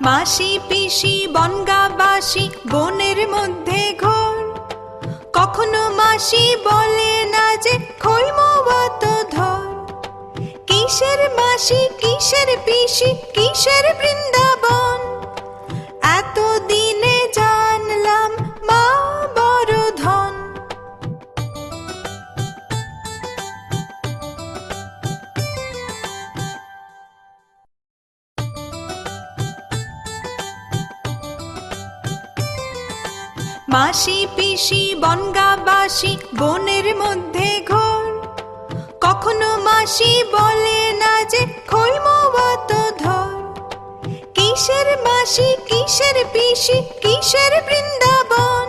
মাসি পিসি বনগাবাসী বনের মধ্যে ঘোর। কখনো মাসি বলে না যে খৈমবত ধর। কিসের মাসি কিসের পিসি কিসের বৃন্দাবন, এত দিনে জানলাম মা বড় ধন। মাসি পিসি বনগাবাসী বনের মধ্যে ঘোর। কখনো মাসি বলে না যে খৈমবত ধর। কিসের মাসি কিসের পিসি কিসের বৃন্দাবন,